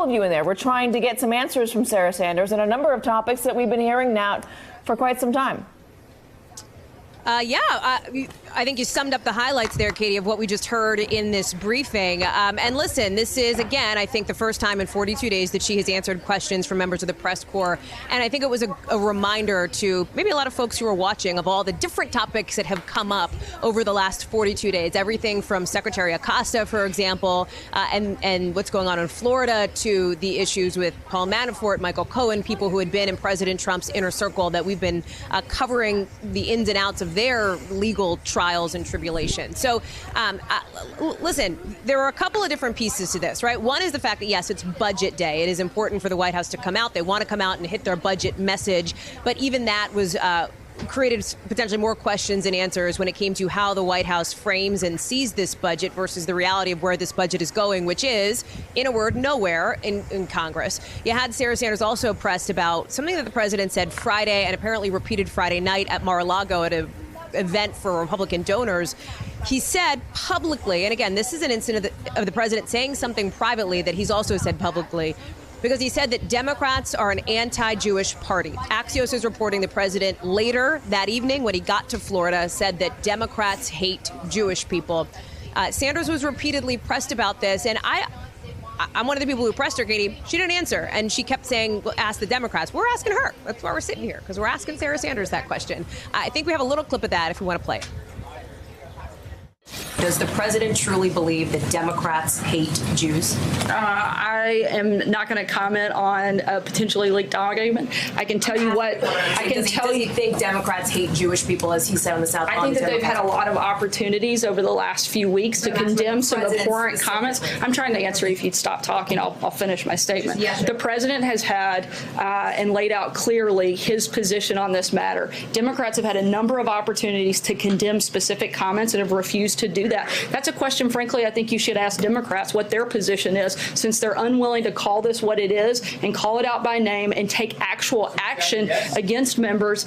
all of you in there. We're trying to get some answers from Sarah Sanders on a number of topics that we've been hearing now for quite some time. I think you summed up the highlights there, Katie, of what we just heard in this briefing. And listen, this is, again, I think the first time in 42 days that she has answered questions from members of the press corps. And I think it was a reminder to maybe a lot of folks who are watching of all the different topics that have come up over the last 42 days. Everything from Secretary Acosta, for example, and what's going on in Florida, to the issues with Paul Manafort, Michael Cohen, people who had been in President Trump's inner circle that we've been covering the ins and outs of their legal trials and tribulations. So, listen, there are a couple of different pieces to this, right? One is the fact that, yes, it's budget day. It is important for the White House to come out. They want to come out and hit their budget message. But even that was created potentially more questions and answers when it came to how the White House frames and sees this budget versus the reality of where this budget is going, which is, in a word, nowhere in Congress. You had Sarah Sanders also pressed about something that the president said Friday and apparently repeated Friday night at Mar-a-Lago at an event for Republican donors. He said publicly, and again, this is an incident of the president saying something privately that he's also said publicly, because he said that Democrats are an anti-Jewish party. Axios is reporting the president later that evening, when he got to Florida, said that Democrats hate Jewish people. Sanders was repeatedly pressed about this, and I'm one of the people who pressed her, Katie. She didn't answer, and she kept saying, well, ask the Democrats. We're asking her. That's why we're sitting here, because we're asking Sarah Sanders that question. I think we have a little clip of that if we want to play it. Does the president truly believe that Democrats hate Jews? I am not going to comment on a potentially leaked document. I can tell you what I can tell you. Does he think Democrats hate Jewish people, as he said on the South? I think that they've had a lot of opportunities over the last few weeks to condemn some abhorrent comments. I'm trying to answer. If you'd stop talking, I'll finish my statement. Yeah, sure. The president has had and laid out clearly his position on this matter. Democrats have had a number of opportunities to condemn specific comments and have refused to do that. That's a question, frankly, I think you should ask Democrats what their position is, since they're unwilling to call this what it is and call it out by name and take actual action against members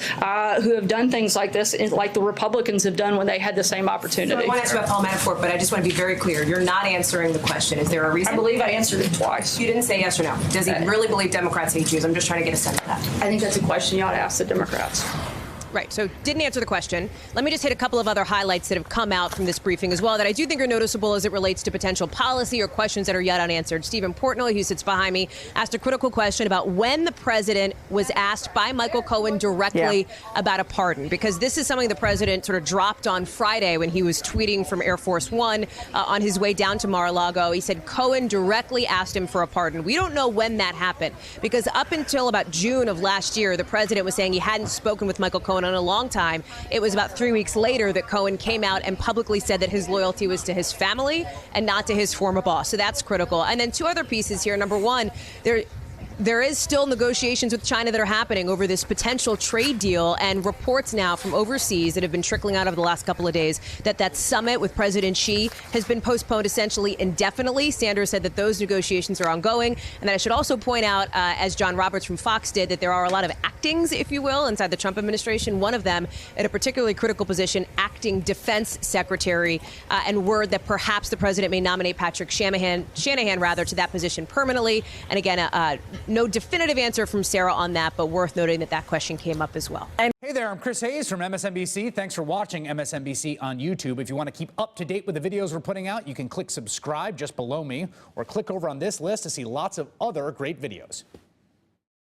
who have done things like this, like the Republicans have done when they had the same opportunity. So I want to ask about Paul Manafort, but I just want to be very clear. You're not answering the question. Is there a reason? I believe I answered it twice. You didn't say yes or no. Does he really believe Democrats hate Jews? I'm just trying to get a sense of that. I think that's a question you ought to ask the Democrats. Right. So didn't answer the question. Let me just hit a couple of other highlights that have come out from this briefing as well that I do think are noticeable as it relates to potential policy or questions that are yet unanswered. Stephen Portnoy, who sits behind me, asked a critical question about when the president was asked by Michael Cohen directly about a pardon, because this is something the president sort of dropped on Friday when he was tweeting from Air Force One on his way down to Mar-a-Lago. He said Cohen directly asked him for a pardon. We don't know when that happened, because up until about June of last year, the president was saying he hadn't spoken with Michael Cohen in a long time. It was about 3 weeks later that Cohen came out and publicly said that his loyalty was to his family and not to his former boss. So that's critical. And then two other pieces here. Number one, there is still negotiations with China that are happening over this potential trade deal, and reports now from overseas that have been trickling out over the last couple of days that summit with President Xi has been postponed essentially indefinitely. Sanders said that those negotiations are ongoing, and that I should also point out, as John Roberts from Fox did, that there are a lot of actings, if you will, inside the Trump administration. One of them at a particularly critical position, acting defense secretary, and word that perhaps the president may nominate Patrick Shanahan to that position permanently. And again, no definitive answer from Sarah on that, but worth noting that that question came up as well. Hey there, I'm Chris Hayes from MSNBC. Thanks for watching MSNBC on YouTube. If you want to keep up to date with the videos we're putting out, you can click subscribe just below me, or click over on this list to see lots of other great videos.